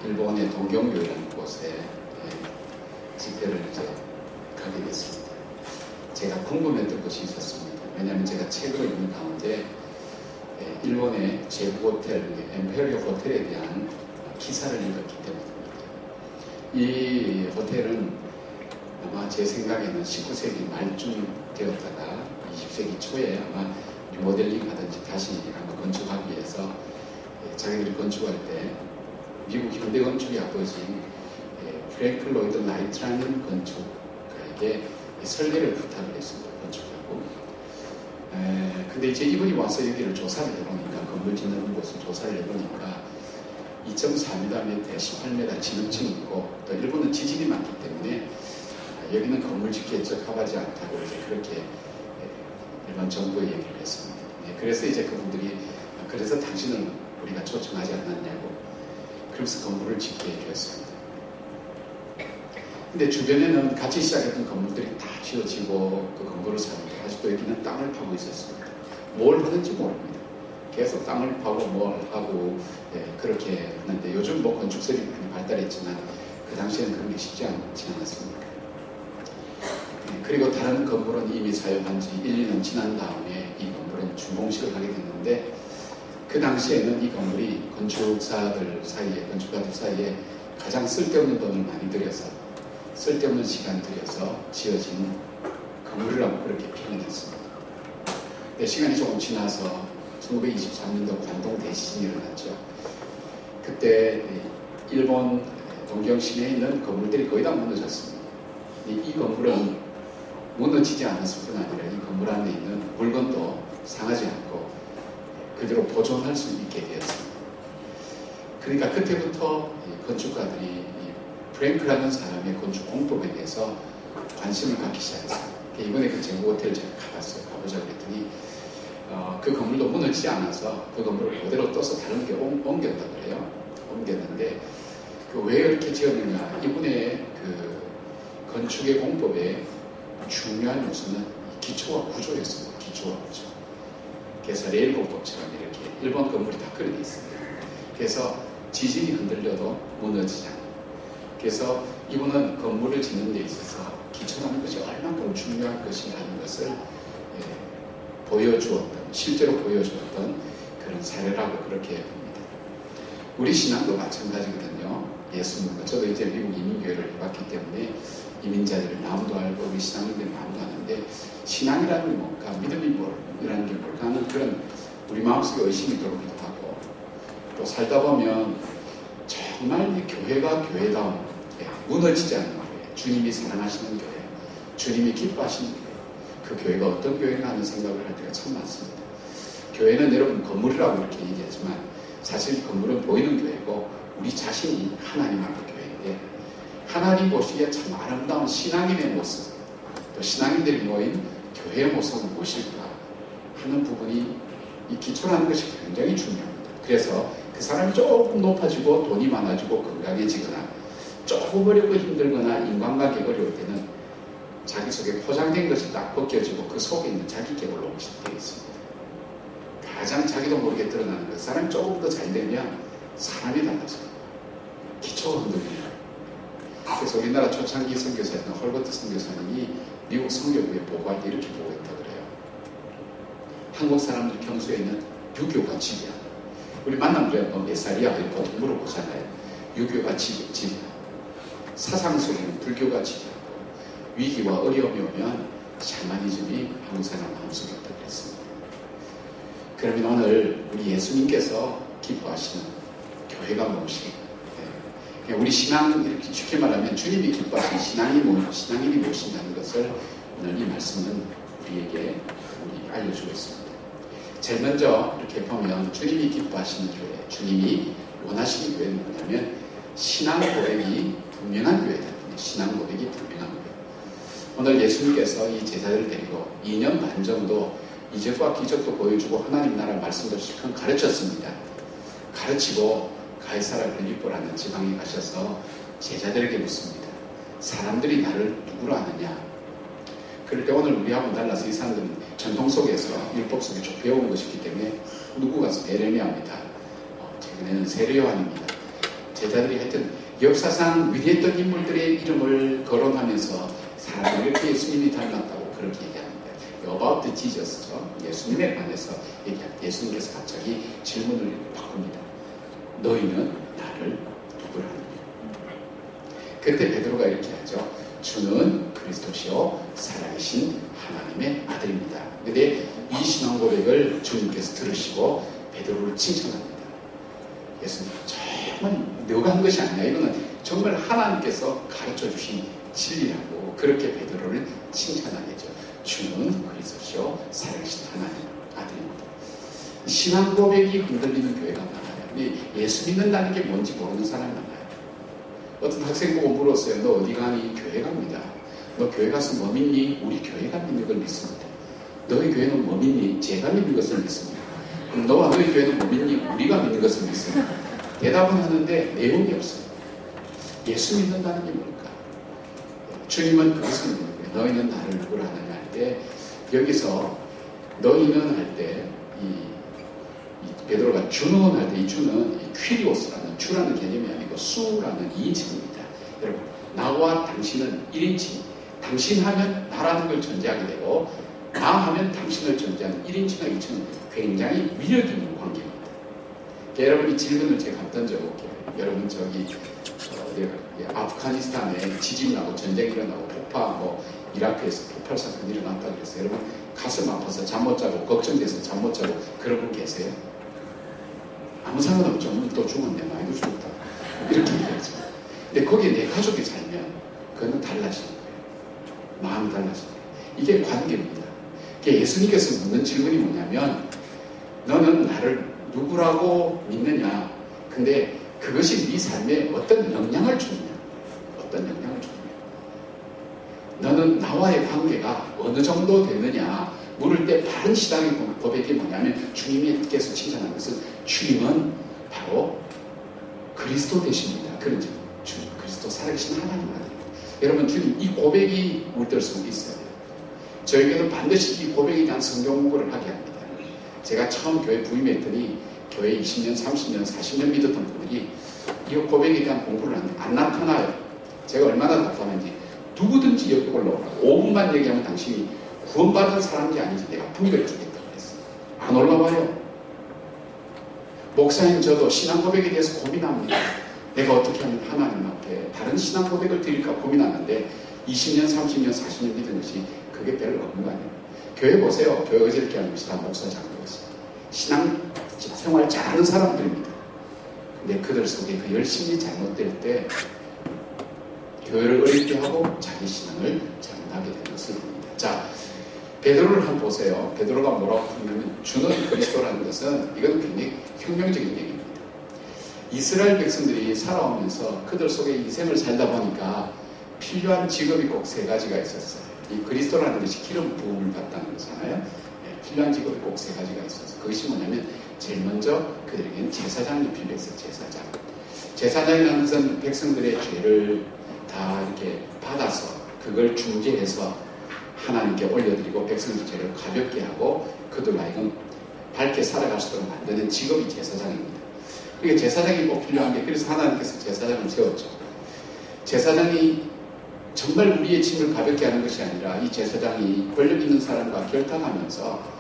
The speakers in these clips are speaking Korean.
일본의 동경교회라는 곳에 집회를 이제 가게 됐습니다. 제가 궁금했던 것이 있었습니다. 왜냐하면 제가 책으로 읽는 가운데 일본의 제국 호텔, 엠페리어 호텔에 대한 기사를 읽었기 때문입니다. 이 호텔은 아마 제 생각에는 19세기 말쯤 되었다가 20세기 초에 아마 리모델링 하든지 다시 아마 건축하기 위해서 자기들이 건축할 때 미국 현대 건축의 아버지인 프랭클 로이드 라이트라는 건축가에게 설계를 부탁을 했습니다. 건축하고. 근데 이제 이분이 와서 여기를 조사를 해보니까, 건물 짓는 곳을 조사를 해보니까 2.4m 밑에 18m 지름층이 있고, 또 일본은 지진이 많기 때문에 여기는 건물 짓기에 적합하지 않다고 이제 그렇게 일본 정부에 얘기를 했습니다. 그래서 이제 그분들이 그래서 당신을 우리가 초청하지 않았냐고, 그러면서 건물을 짓게 해주었습니다. 근데 주변에는 같이 시작했던 건물들이 다 지어지고 그 건물을 사는데 아직도 여기는 땅을 파고 있었습니다. 뭘 하는지 모릅니다. 계속 땅을 파고 뭘 하고 그렇게 하는데, 요즘 뭐 건축설이 많이 발달했지만 그 당시에는 그런 게 쉽지 않지 않았습니까? 그리고 다른 건물은 이미 사용한 지 1, 2년 지난 다음에 이 건물은 준공식을 하게 됐는데, 그 당시에는 이 건물이 건축가들 사이에 가장 쓸데없는 돈을 많이 들여서, 쓸데없는 시간 들여서 지어진 건물이라고 그렇게 표현했습니다. 근데 시간이 조금 지나서 1923년도 관동 대지진이 일어났죠. 그때 일본 동경 시내에 있는 건물들이 거의 다 무너졌습니다. 이 건물은 무너지지 않았을 뿐 아니라 이 건물 안에 있는 물건도 상하지 않고 그대로 보존할 수 있게 되었습니다. 그러니까 그때부터 건축가들이 프랭크라는 사람의 건축 공법에 대해서 관심을 갖기 시작했습니다. 이번에 그 제국 호텔 제가 가보자 그랬더니 그 건물도 무너지지 않아서 그 건물을 그대로 떠서 다른 데 옮겼다 그래요. 옮겼는데 왜 이렇게 지었느냐, 이분의 그 건축의 공법의 중요한 요소는 기초와 구조였습니다. 기초와 구조. 그래서 레일 공법처럼 이렇게 일본 건물이 다 그렇게 있습니다. 그래서 지진이 흔들려도 무너지지 않아요. 그래서 이분은 건물을 짓는 데 있어서 기초라는 것이 얼마큼 중요한 것이라는 것을 보여주었던, 실제로 보여주었던 그런 사례라고 그렇게 봅니다. 우리 신앙도 마찬가지거든요. 예수님과 저도 이제 미국 이민교회를 해봤기 때문에 이민자들의 마음도 알고 우리 신앙인들의 마음도 아는데, 신앙이라는 게 뭘까, 믿음이 뭐라는 게 뭘까 하는 그런 우리 마음속에 의심이 들어오기도 하고, 또 살다 보면 정말 이 교회가 교회다운, 무너지지 않는 교회, 주님이 사랑하시는 교회, 주님이 기뻐하시는 교회, 그 교회가 어떤 교회인가 하는 생각을 할 때가 참 많습니다. 교회는 여러분 건물이라고 이렇게 얘기하지만 사실 건물은 보이는 교회고 우리 자신이 하나님 앞의 교회인데, 하나님 보시기에 참 아름다운 신앙인의 모습, 또 신앙인들이 모인 교회의 모습은 무엇일까 하는 부분이, 이 기초라는 것이 굉장히 중요합니다. 그래서 그 사람이 조금 높아지고 돈이 많아지고 건강해지거나 조금 어렵고 힘들거나 인간관계가 어려울 때는 자기 속에 포장된 것이 딱 벗겨지고 그 속에 있는 자기 격을 시작되어 있습니다. 가장 자기도 모르게 드러나는 것, 사람이 조금 더 잘 되면 사람이 달라져요. 기초가 흔들립니다. 그래서 우리나라 초창기 선교사였던 헐버트 선교사님이 미국 선교부에 보고할 때 이렇게 보고했다 그래요. 한국 사람들 경수에는 유교가 지배하고, 우리 만남주에 몇 살이야? 보통 물어보잖아요. 유교가 지배하고, 사상 속에는 불교가 지배하고, 위기와 어려움이 오면 샤머니즘이 한국 사람 마음속에 있다고 그랬습니다. 그러면 오늘 우리 예수님께서 기뻐하시는 교회가 무엇인가? 우리 신앙, 이렇게 쉽게 말하면 주님이 기뻐하시는 신앙인이 무엇인가는 것을 오늘 이 말씀은 우리에게 알려주고 있습니다. 제일 먼저 이렇게 보면 주님이 기뻐하시는 교회, 주님이 원하시는 교회는 뭐냐면 신앙 고백이 분명한 교회다. 신앙 고백이 분명한 교회. 오늘 예수님께서 이 제자들을 데리고 2년 반 정도 이적과 기적도 보여주고 하나님 나라 말씀도 실컷 가르쳤습니다. 가르치고 가이사라 빌립보라는 지방에 가셔서 제자들에게 묻습니다. 사람들이 나를 누구로 아느냐? 그럴 때 오늘 우리하고는 달라서 이 사람들은 전통 속에서 율법 속에 쭉 배운 것이기 때문에 누구가 에레미야입니다. 최근에는 세례요한입니다. 제자들이 하여튼 역사상 위대했던 인물들의 이름을 거론하면서 사람들이 이렇게 예수님이 닮았다고 그렇게 얘기합니다. About the Jesus죠. 예수님에 관해서 얘기합니다. 예수님께서 갑자기 질문을 바꿉니다. 너희는 나를 누구라 하느냐? 그때 베드로가 이렇게 하죠. 주는 그리스도시요 살아계신 하나님의 아들입니다. 근데 이 신앙 고백을 주님께서 들으시고 베드로를 칭찬합니다. 예수님 정말 너가 한 것이 아니야. 이거는 정말 하나님께서 가르쳐 주신 진리라고 그렇게 베드로를 칭찬하겠죠. 주는 그리스도시요 살아계신 하나님 아들입니다. 신앙 고백이 흔들리는 교회가 많아요. 예수 믿는다는 게 뭔지 모르는 사람이 많아요. 어떤 학생 보고 물었어요. 너 어디 가니? 교회 갑니다. 너 교회 가서 뭐 믿니? 우리 교회가 믿는 걸 믿습니다. 너희 교회는 뭐 믿니? 제가 믿는 것을 믿습니다. 그럼 너와 너희 교회는 뭐 믿니? 우리가 믿는 것을 믿습니다. 대답은 하는데 내용이 없어요. 예수 믿는다는 게 뭘까? 주님은 그것을 믿는 거예요. 너희는 나를 누구라 하느냐 할 때 여기서 너희는 할 때 베드로가 주는 할 때 이 주는 퀴리오스라는 주라는 개념이 아니고 수라는 2인칭입니다. 여러분 나와 당신은 1인칭. 당신 하면 나라는 걸 전제하게 되고 나 하면 당신을 전제하는 1인칭과 2인칭은 굉장히 위력 있는 관계입니다. 여러분 이 질문을 제가 한번 던져볼게요. 여러분 저기 아프가니스탄에 지진 나고 전쟁이 일어나고 폭파 이라크에서 폭발 사건이 일어났다고 그랬어요. 여러분 가슴 아파서 잠 못 자고 걱정돼서 잠 못 자고 그런 분 계세요? 아무 상관없죠. 또 죽었네. 많이도 죽었다. 이렇게 얘기하죠. 근데 거기에 내 가족이 살면 그거는 달라지는 거예요. 마음이 달라지는 거예요. 이게 관계입니다. 예수님께서 묻는 질문이 뭐냐면 너는 나를 누구라고 믿느냐? 근데 그것이 네 삶에 어떤 영향을 주느냐? 어떤 영향을 주느냐? 너는 나와의 관계가 어느 정도 되느냐? 물을 때 바른 신앙의 고백이 뭐냐면 주님께서 칭찬한 것은 주님은 바로 그리스도 되십니다. 그런 점. 주님, 그리스도 살아계신 하나님 아들입니다. 여러분 주님 이 고백이 우리 들 속에 있어요. 저에게는 반드시 이 고백에 대한 성경 공부를 하게 합니다. 제가 처음 교회 부임했더니 교회 20년, 30년, 40년 믿었던 분들이 이 고백에 대한 공부를 안 나타나요. 제가 얼마나 답답한지 누구든지 여기 올라오라고 5분만 얘기하면 당신이 구원받은 사람인지 아닌지 내가 분별해 주겠다고 했어요. 안 올라와요. 목사님 저도 신앙 고백에 대해서 고민합니다. 내가 어떻게 하면 하나님 앞에 다른 신앙 고백을 드릴까 고민하는데 20년, 30년, 40년 믿은 것이 그게 별로 없는 거 아니에요. 교회 보세요. 교회 어저께 하는 것이 다 목사 장로였어요. 신앙 생활 잘하는 사람들입니다. 근데 그들 속에 그 열심히 잘못될 때 교회를 어렵게 하고 자기 신앙을 잘못하게 되는 것을 봅니다. 자, 베드로를 한번 보세요. 베드로가 뭐라고 하냐면 주는 그리스도라는 것은 이건 굉장히 혁명적인 얘기입니다. 이스라엘 백성들이 살아오면서 그들 속에 인생을 살다 보니까 필요한 직업이 꼭 세 가지가 있었어요. 이 그리스도라는 것이 기름 부음을 받다는 거잖아요. 필요한 직업이 꼭 세 가지가 있었어요. 그것이 뭐냐면 제일 먼저 그들에게는 제사장이 필요했어요. 제사장. 제사장이라는 것은 백성들의 죄를 다 이렇게 받아서 그걸 중재해서 하나님께 올려드리고 백성의 죄를 가볍게 하고 그들 하여금 밝게 살아갈 수 있도록 만드는 직업이 제사장입니다. 그게 제사장이 꼭 필요한 게 그래서 하나님께서 제사장을 세웠죠. 제사장이 정말 우리의 짐을 가볍게 하는 것이 아니라 이 제사장이 권력 있는 사람과 결탁하면서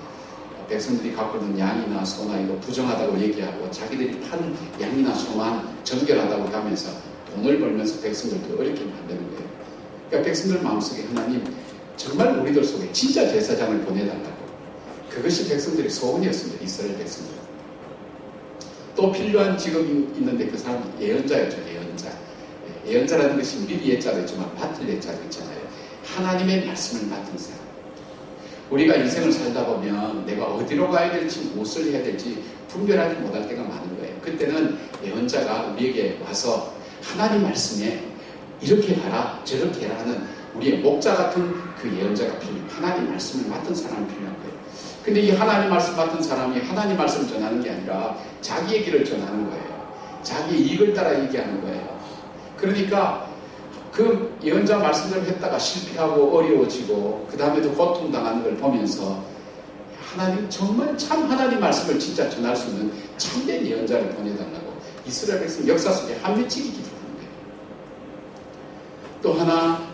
백성들이 갖고 있는 양이나 소나 이거 부정하다고 얘기하고 자기들이 파는 양이나 소만 정결하다고 하면서 돈을 벌면서 백성들도 어렵게 만드는 거예요. 그러니까 백성들 마음속에 하나님 정말 우리들 속에 진짜 제사장을 보내달라고. 그것이 백성들의 소원이었습니다. 이스라엘 백성들. 또 필요한 직업이 있는데 그 사람이 예언자였죠. 예언자. 예언자라는 것이 미리 예자도 있지만 맡을 예자도 있잖아요. 하나님의 말씀을 맡은 사람. 우리가 인생을 살다 보면 내가 어디로 가야 될지 무엇을 해야 될지 분별하지 못할 때가 많은 거예요. 그때는 예언자가 우리에게 와서 하나님 말씀에 이렇게 하라 저렇게 해라 하는 우리의 목자 같은 그 예언자가 필요해요. 하나님 말씀을 맡은 사람이 필요한 거예요. 근데 이 하나님 말씀 맡은 사람이 하나님 말씀을 전하는 게 아니라 자기 얘기를 전하는 거예요. 자기 이익을 따라 얘기하는 거예요. 그러니까 그 예언자 말씀대로 했다가 실패하고 어려워지고 그 다음에도 고통당하는 걸 보면서 하나님 정말 참 하나님 말씀을 진짜 전할 수 있는 참된 예언자를 보내달라고 이스라엘 백성 역사 속에 한 맺히기 기도하는 거예요. 또 하나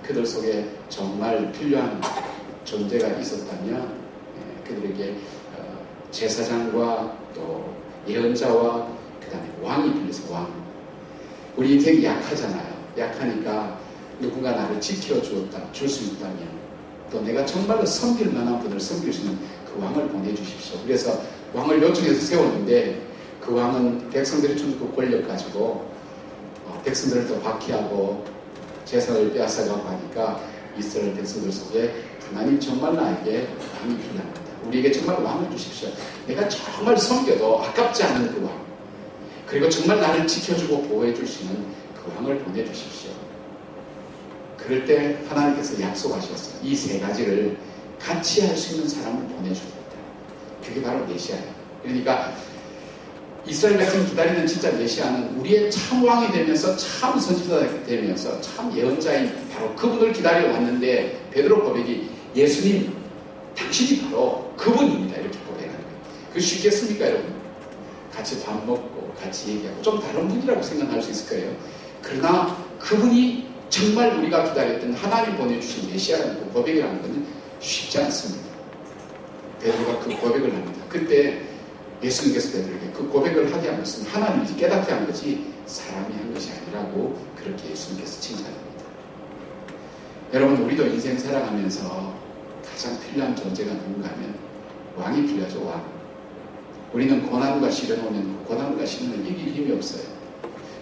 그들 속에 정말 필요한 존재가 있었다면 그들에게 제사장과 또 예언자와 그 다음에 왕이 필요해서 왕. 우리 되게 약하잖아요. 약하니까 누군가 나를 지켜주었다, 줄 수 있다면 또 내가 정말로 섬길 만한 분을 섬길 수 있는 그 왕을 보내주십시오. 그래서 왕을 요청해서 세웠는데 그 왕은 백성들이 준 그 권력 가지고 백성들을 또 박해하고 재산을 빼앗아가고 하니까 이스라엘 백성들 속에 하나님 정말 나에게 왕이 필요합니다. 우리에게 정말 왕을 주십시오. 내가 정말 섬겨도 아깝지 않은 그 왕. 그리고 정말 나를 지켜주고 보호해 줄 수 있는 그 왕을 보내주십시오. 그럴 때 하나님께서 약속하셨어요. 이 세 가지를 같이 할 수 있는 사람을 보내줍니다. 그게 바로 메시아예요. 그러니까 이스라엘 백성이 기다리는 진짜 메시아는 우리의 참 왕이 되면서 참 선지자가 되면서 참 예언자인 바로 그분을 기다려 왔는데 베드로 고백이 예수님 당신이 바로 그분입니다. 이렇게 고백하는 거예요. 그거 쉽겠습니까 여러분? 같이 밥 먹고 같이 얘기하고 좀 다른 분이라고 생각할 수 있을 거예요. 그러나 그분이 정말 우리가 기다렸던 하나님 보내주신 메시아라는 그 고백이라는 것은 쉽지 않습니다. 베드로가 그 고백을 합니다. 그때 예수님께서 베드로에게 그 고백을 하게 한 것은 하나님이 깨닫게 한 것이 사람이 한 것이 아니라고 그렇게 예수님께서 칭찬합니다. 여러분 우리도 인생 살아가면서 가장 필요한 존재가 누군가 하면 왕이 필요하죠. 왕. 우리는 고난과 시련을 오면 그 고난과 시련을 이길 힘이 없어요.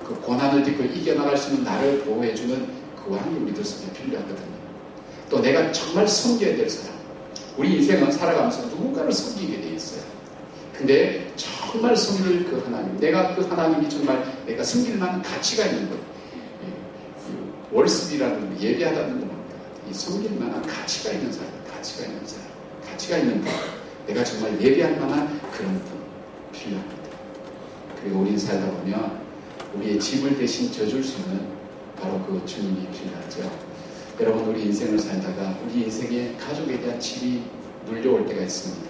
그 고난을 딛고 이겨나갈 수 있는 나를 보호해주는 그 왕이 우리들 속에 필요하거든요. 또 내가 정말 섬겨야 될 사람. 우리 인생은 살아가면서 누군가를 섬기게 돼 있어요. 근데 정말 섬길 그 하나님, 내가 그 하나님이 정말 내가 섬길 만한 가치가 있는 것. 월습이라는 예배하다는 겁니다. 이 섬길 만한 가치가 있는 사람, 가치가 있는 사람, 가치가 있는 분. 내가 정말 예배할 만한 그런 분 필요합니다. 그리고 우리 살다 보면 우리의 짐을 대신 져줄 수 있는 바로 그 주님이 필요하죠. 여러분 우리 인생을 살다가 우리 인생에 가족에 대한 짐이 물려올 때가 있습니다.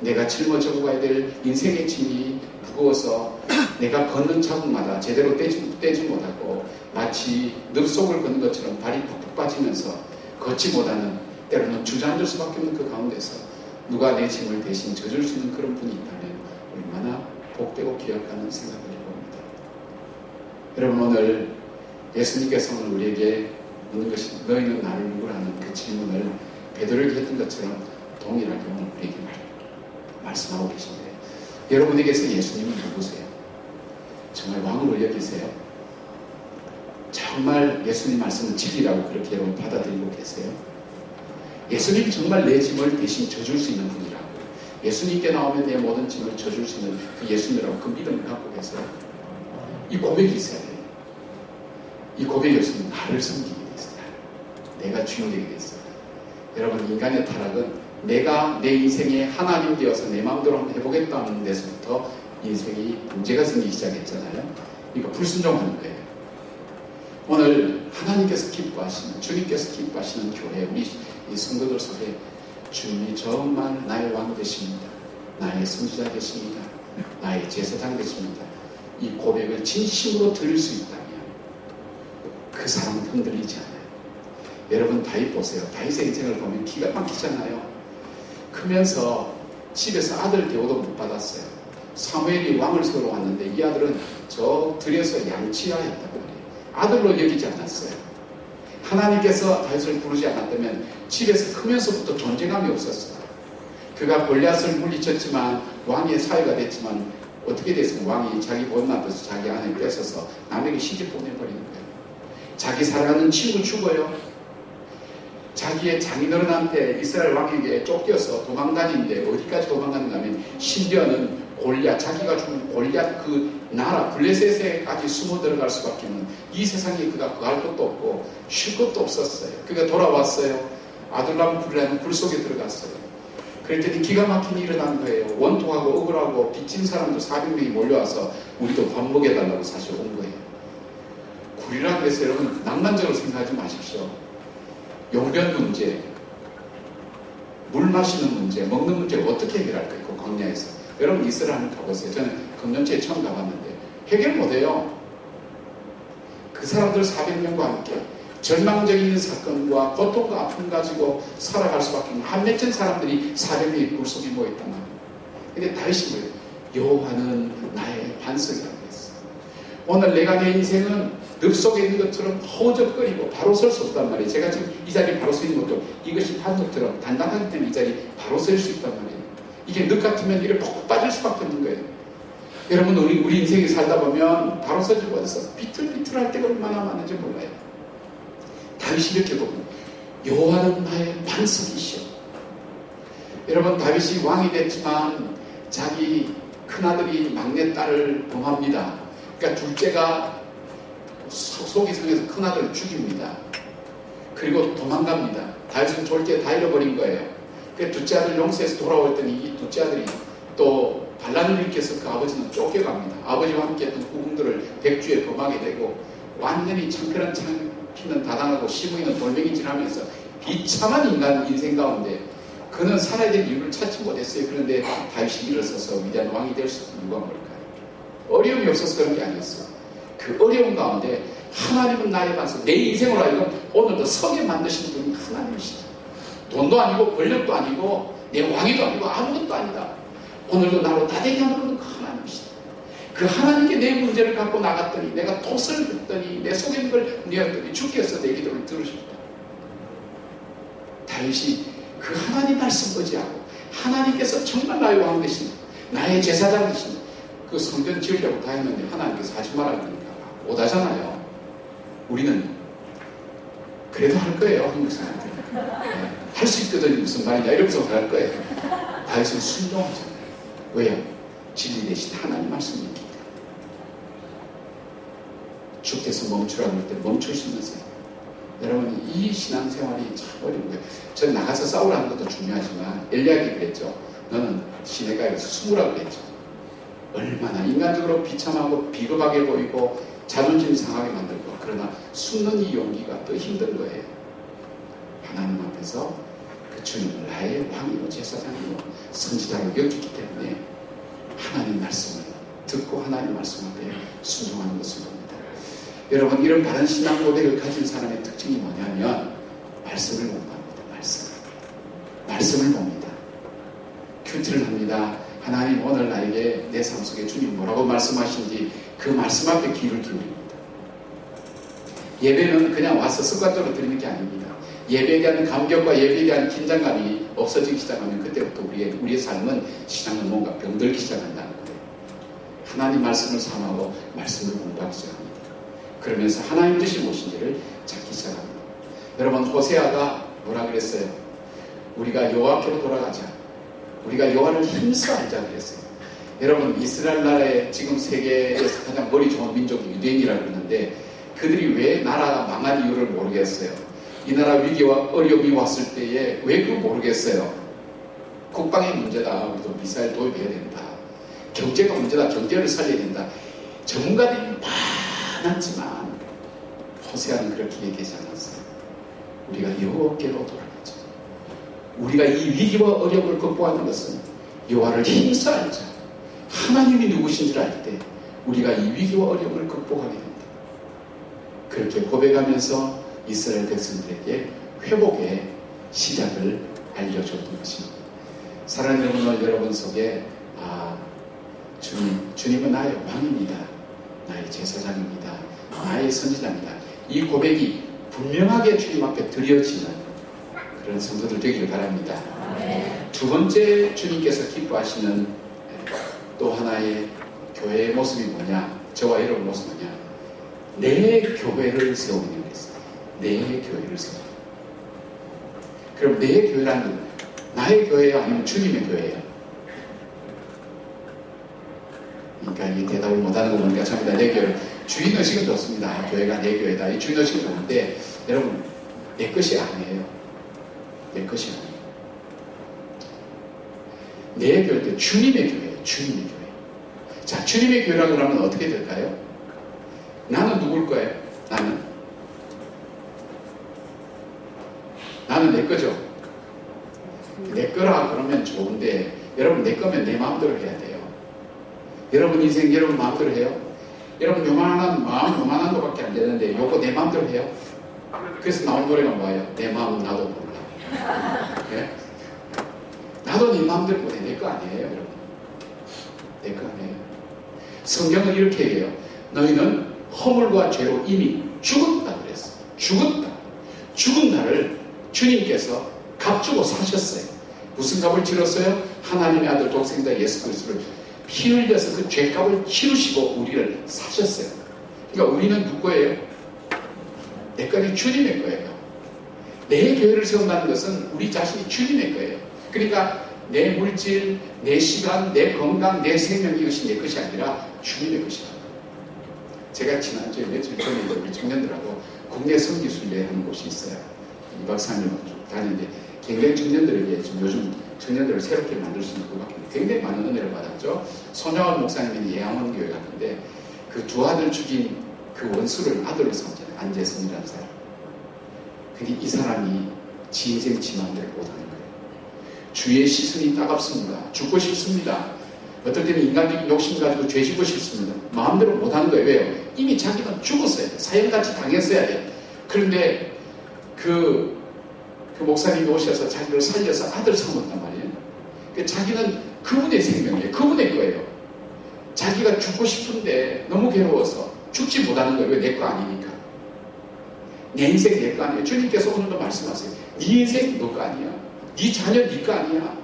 내가 짊어지고 가야 될 인생의 짐이 무거워서 내가 걷는 자국마다 제대로 떼지 못하고 마치 늪속을 걷는 것처럼 발이 푹푹 빠지면서 걷지 못하는 때로는 주저앉을 수밖에 없는 그 가운데서 누가 내 짐을 대신 져줄 수 있는 그런 분이 있다면 얼마나 복되고 귀할까는 생각을 해봅니다. 여러분 오늘 예수님께서 오늘 우리에게 묻는 것이 너희는 나를 누구라 하는 그 질문을 베드로에게 했던 것처럼 동일하게 오늘 우리에게 말씀하고 계신데 여러분에게서 예수님은 누구세요? 정말 왕으로 여기세요? 정말 예수님 말씀은 진리라고 그렇게 여러분 받아들이고 계세요? 예수님이 정말 내 짐을 대신 져줄 수 있는 분이라고 예수님께 나오면 내 모든 짐을 져줄 수 있는 그 예수님이라고 그 믿음을 갖고 계세요? 이 고백이 있어야 돼요. 이 고백이 없으면 나를 섬기게 돼 있어요. 내가 주인 되게 돼 있어요. 여러분 인간의 타락은 내가 내 인생에 하나님 되어서 내 마음대로 한번 해보겠다는 데서부터 인생이 문제가 생기기 시작했잖아요. 이거 불순종하는 거예요. 오늘 하나님께서 기뻐하시는 주님께서 기뻐하시는 교회 우리 이 성도들 속에 주님이 정말 나의 왕 되십니다. 나의 선지자 되십니다. 나의 제사장 되십니다. 이 고백을 진심으로 들을 수 있다면 그 사람은 흔들리지 않아요. 여러분 다윗 보세요. 다윗의 인생을 보면 기가 막히잖아요. 크면서 집에서 아들 대우도 못 받았어요. 사무엘이 왕을 세우러 왔는데 이 아들은 저 들에서 양치야 했단 말이에요. 아들로 여기지 않았어요. 하나님께서 다윗을 부르지 않았다면 집에서 크면서부터 존재감이 없었어요. 그가 골리앗을 물리쳤지만 왕의 사회가 됐지만 어떻게 됐으면 왕이 자기 본 앞에서 자기 아내를 뺏어서 남에게 시집 보내버리는 거예요. 자기 사랑하는 친구 죽어요. 자기의 장인어른한테 이스라엘 왕에게 쫓겨서 도망다니는데 어디까지 도망가는가 하면 심지어는 골리앗, 자기가 죽은 골리앗 그 나라 블레셋에까지 숨어 들어갈 수밖에 없는 이 세상에 그가 구할 것도 없고 쉴 것도 없었어요. 그가 돌아왔어요. 아둘람 굴이라는 굴 속에 들어갔어요. 그랬더니 기가 막힌 일이 일어난 거예요. 원통하고 억울하고 빚진 사람들 400명이 몰려와서 우리도 밥 먹여달라고 사실 온 거예요. 굴이라고 해서 여러분 낭만적으로 생각하지 마십시오. 용변 문제, 물 마시는 문제, 먹는 문제 어떻게 해결할까요? 그 광야에서. 여러분 이스라엘 한번 가보세요. 저는 금년초에 처음 가봤는데 해결 못해요. 그 사람들 400명과 함께 절망적인 사건과 고통과 아픔 가지고 살아갈 수밖에 없는 한 맺힌 사람들이 400명이 굴속에 모였단 말이에요. 근데 다윗이 뭐예요? 여호와는 나의 반석이라고 했어요. 오늘 내가 내 인생은 늪 속에 있는 것처럼 허우적거리고 바로 설 수 없단 말이에요. 제가 지금 이 자리에 바로 서 있는 것도 이것이 반석처럼 단단하기 때문에 이 자리에 바로 설 수 있단 말이에요. 이게 늪 같으면 이렇게 푹 빠질 수밖에 없는 거예요. 여러분 우리 인생이 살다 보면 바로 서지 못해서 비틀비틀할 때가 얼마나 많은지 몰라요. 다윗이 이렇게 보면 여호와는 나의 반석이시오. 여러분 다윗이 왕이 됐지만 자기 큰아들이 막내딸을 범합니다. 그러니까 둘째가 소기성에서 큰아들을 죽입니다. 그리고 도망갑니다. 다윗은 졸지에 다 잃어버린 거예요. 그 둘째 아들 용서해서 돌아올 때는 이 둘째 아들이 또 반란을 일으켜서 그 아버지는 쫓겨갑니다. 아버지와 함께 했던 후궁들을 백주에 범하게 되고 완전히 창피한 창피는 다당하고 시부인은 돌멩이질하면서 비참한 인생 가운데 그는 살아야 될 이유를 찾지 못했어요. 그런데 다윗이 일어서서 위대한 왕이 될 수 있는 이유가 뭘까요? 어려움이 없어서 그런 게 아니었어요. 그 어려움 가운데 하나님은 나의 반석, 내 인생으로 하여금 오늘도 서게 만드신 분이 하나님이시다. 돈도 아니고 권력도 아니고 내 왕위도 아니고 아무것도 아니다. 오늘도 나로 나대게 하는 분은 하나님이시다. 그 하나님께 내 문제를 갖고 나갔더니 내가 돛을 긋더니 내 속에 있는 걸 내었더니 주께서 내 기도를 들으셨다. 다윗이 그 하나님 말씀 의지하고 하나님께서 정말 나의 왕 되신 나의 제사장 되신 그 성전 지으려고 다 했는데 하나님께서 하지 말라니까 못하잖아요. 우리는 그래도 할 거예요. 한국 사람들. 할 수 있거든요. 무슨 말이냐 이러면서 할 거예요. 다윗은 순종하잖아요. 왜요? 진리 대신 하나님 말씀이 있기 때문에. 주께서 멈추라고 할 때 멈추시면서요. 여러분 이 신앙생활이 참 어려운 거예요. 전 나가서 싸우라는 것도 중요하지만 엘리야기 그랬죠. 너는 시내가에서 숨으라고 그랬죠. 얼마나 인간적으로 비참하고 비겁하게 보이고 자존심 상하게 만들고 그러나 숨는 이 용기가 더 힘든 거예요. 하나님 앞에서 그 주님을 나의 왕이요 제사장이요 선지자로 여기기 때문에 하나님 말씀을 듣고 하나님 말씀 앞에 순종하는 것을 봅니다. 여러분 이런 바른 신앙 고백을 가진 사람의 특징이 뭐냐면 말씀을 공부합니다. 말씀을 봅니다. 큐티를 합니다. 하나님 오늘 나에게 내 삶 속에 주님 뭐라고 말씀하신지 그 말씀 앞에 귀를 기울입니다. 예배는 그냥 와서 습관적으로 드리는 게 아닙니다. 예배에 대한 감격과 예배에 대한 긴장감이 없어지기 시작하면 그때부터 우리의 삶은 신앙은 뭔가 병들기 시작한다는 거예요. 하나님 말씀을 삼하고 말씀을 공부하기 시작합니다. 그러면서 하나님 뜻이 무엇인지를 찾기 시작합니다. 여러분 호세아가 뭐라 그랬어요? 우리가 여호와께로 돌아가자. 우리가 여호와를 힘써 알자 그랬어요. 여러분 이스라엘 나라에 지금 세계에서 가장 머리 좋은 민족이 유대인이라고 그러는데 그들이 왜 나라가 망한 이유를 모르겠어요. 이 나라 위기와 어려움이 왔을 때에 왜 그걸 모르겠어요. 국방의 문제다. 우리도 미사일 도입해야 된다. 경제가 문제다. 경제를 살려야 된다. 전문가들이 많았지만 호세아는 그렇게 얘기하지 않았어요. 우리가 여호와께로 돌아가자. 우리가 이 위기와 어려움을 극복하는 것은 여호와를 힘써 알자. 하나님이 누구신지를 알 때 우리가 이 위기와 어려움을 극복하게 됩니다. 그렇게 고백하면서 이스라엘 백성들에게 회복의 시작을 알려줬던 것입니다. 사랑하는 여러분, 여러분 속에 주님은 나의 왕입니다. 나의 제사장입니다. 나의 선지자입니다. 이 고백이 분명하게 주님 앞에 드려지는 그런 성도들 되기를 바랍니다. 두 번째 주님께서 기뻐하시는 또 하나의 교회의 모습이 뭐냐? 저와 여러분 모습이 뭐냐? 내 교회를 세우는 것입니다. 내 교회를 세우는. 그럼 내 교회라는 건 나의 교회예요? 아니면 주님의 교회예요? 그러니까 이 대답을 못하는 거 보니까 전부 다 내 교회. 주인의식은 좋습니다. 교회가 내 교회다. 이 주인의식은 좋은데 여러분 내 것이 아니에요. 내 것이 아니에요. 내 교회는 주님의 교회예요. 주님의 교회. 자, 주님의 교회라고 하면 어떻게 될까요? 나는 누굴 거예요? 나는 내 거죠. 내 거라 그러면 좋은데 여러분 내 거면 내 마음대로 해야 돼요. 여러분 인생 여러분 마음대로 해요? 여러분 요만한 마음 요만한 거밖에 안 되는데 요거 내 마음대로 해요. 그래서 나온 노래가 뭐예요? 내 마음 나도 몰라. 네? 나도 네 마음대로 못해. 내 거 아니에요 여러분. 내 거 아니에요. 성경은 이렇게 얘기해요. 너희는 허물과 죄로 이미 죽었다 그랬어. 죽었다. 죽은 나를 주님께서 값주고 사셨어요. 무슨 값을 치렀어요? 하나님의 아들 독생자 예수 그리스도를 피 흘려서 그 죄값을 치르시고 우리를 사셨어요. 그러니까 우리는 누구예요? 내 거는 주님의 거예요. 내 교회를 세운다는 것은 우리 자신이 주님의 거예요. 그러니까 내 물질, 내 시간, 내 건강, 내 생명 이것이 내 것이 아니라 주님의 것이다. 제가 지난주에 며칠 전에 우리 청년들하고 국내 성지순례 하는 곳이 있어요. 이 박사님 다니는데 굉장히 청년들에게 지금 요즘 청년들을 새롭게 만들 수 있는 것 같은데 굉장히 많은 은혜를 받았죠. 손영원 목사님이 예양원 교회 갔는데 그 두 아들 죽인 그 원수를 아들로 삼잖아요. 안재성이라는 사람. 근데 이 사람이 지 인생 지 마음대로 못하는 거예요. 주의 시선이 따갑습니다. 죽고 싶습니다. 어떨 때는 인간적인 욕심 가지고 죄 짓고 싶습니다. 마음대로 못하는 거예요. 왜요? 이미 자기는 죽었어요. 사형같이 당했어야 돼요. 그런데 그 목사님이 오셔서 자기를 살려서 아들 삼았단 말이에요. 자기는 그분의 생명이에요. 그분의 거예요. 자기가 죽고 싶은데 너무 괴로워서 죽지 못하는 거예요. 왜? 내 거 아니니까. 내 인생 내 거 아니에요. 주님께서 오늘도 말씀하세요. 네 인생 너 거 아니야. 네 자녀 네 거 아니야.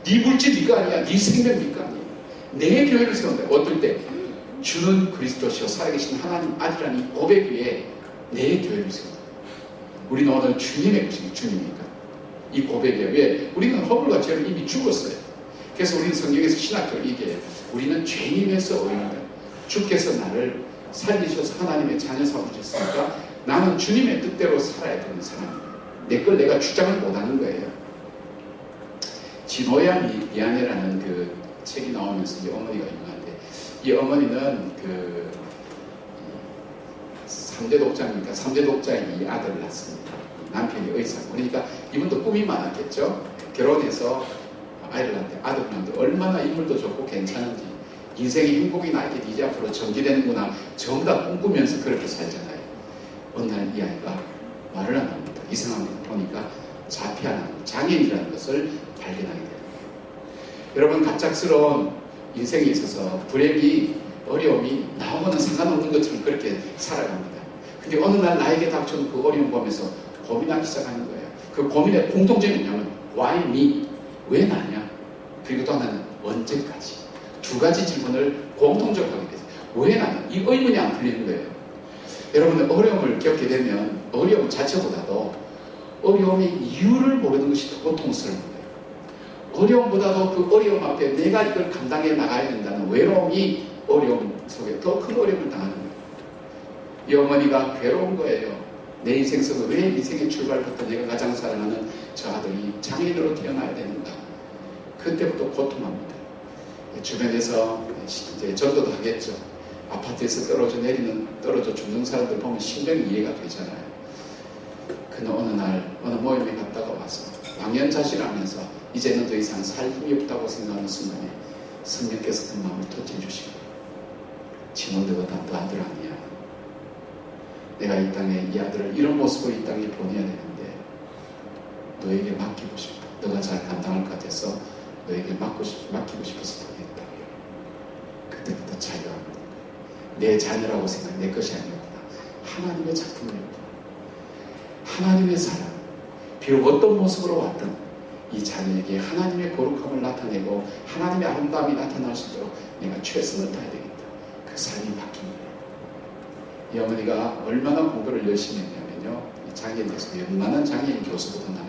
네 물질 네 거 아니야. 네 생명 네 거 아니야. 내 교회를 세운다. 어떨 때? 주는 그리스도시요 살아계신 하나님 아들이라는 이 고백 위에 내 교회를 세운다. 우리는 오늘 주님의 것이니 주님이니까. 이 고백에 왜? 우리는 허물과 죄로 이미 죽었어요. 그래서 우리는 성경에서 신학적으로 얘기해요. 우리는 죄인에서 의인이다. 주께서 나를 살리셔서 하나님의 자녀 삼으셨으니까 나는 주님의 뜻대로 살아야 되는 사람이에요. 내 걸 내가 주장을 못하는 거예요. 진호야 미안해라는 그 책이 나오면서 이 어머니가 유명한데 이 어머니는 그 3대 독자니까 3대 독자의 이 아들을 낳습니다. 남편이 의사고. 그러니까 이분도 꿈이 많았겠죠. 결혼해서 아이를 낳는데 아들 낳는데 얼마나 인물도 좋고 괜찮은지 인생의 행복이 나에게 이제 앞으로 전개되는구나 전부 다 꿈꾸면서 그렇게 살잖아요. 어느 날 이 아이가 말을 안 합니다. 이상합니다. 보니까 자폐아는 장애인이라는 것을 발견하게 됩니다. 여러분 갑작스러운 인생에 있어서 불행이 어려움이 나하고는 상관없는 것처럼 그렇게 살아갑니다. 근데 어느 날 나에게 닥쳐온 그 어려움 보면서 고민하기 시작하는 거예요. 그 고민의 공통점이 뭐냐면 Why me? 왜 나냐? 그리고 또 하나는 언제까지? 두 가지 질문을 공통적으로 하게 돼서 왜 나냐? 이 의문이 안 풀리는 거예요. 여러분들 어려움을 겪게 되면 어려움 자체보다도 어려움의 이유를 모르는 것이 더 고통스러운 거예요. 어려움보다도 그 어려움 앞에 내가 이걸 감당해 나가야 된다는 외로움이 어려움 속에 더 큰 어려움을 당하는 거예요. 이 어머니가 괴로운 거예요. 내 인생 속에 왜 인생의 출발부터 내가 가장 사랑하는 저 아들이 장애인으로 태어나야 되는가. 그때부터 고통합니다. 주변에서 이제 전도도 하겠죠. 아파트에서 떨어져 죽는 사람들 보면 심정이 이해가 되잖아요. 그는 어느 날 어느 모임에 갔다가 와서 망연자실하면서 이제는 더 이상 살 힘이 없다고 생각하는 순간에 성령께서 그 마음을 터치해주시고 진호대가 더 아들 아니야. 내가 이 땅에 이 아들을 이런 모습으로 이 땅에 보내야 되는데 너에게 맡기고 싶다. 너가 잘 감당할 것 같아서 너에게 맡기고 싶어서 보냈다. 그때부터 자유가 합니다. 내 자녀라고 생각해. 내 것이 아니었구나. 하나님의 작품이었구나. 하나님의 사랑. 비록 어떤 모습으로 왔든 이 자녀에게 하나님의 거룩함을 나타내고 하나님의 아름다움이 나타날 수 있도록 내가 최선을 다해야 되겠다. 그 삶이 바뀐 거예요. 이 어머니가 얼마나 공부를 열심히 했냐면요. 장애인에서 웬만한 장애인 교수보다 나아요.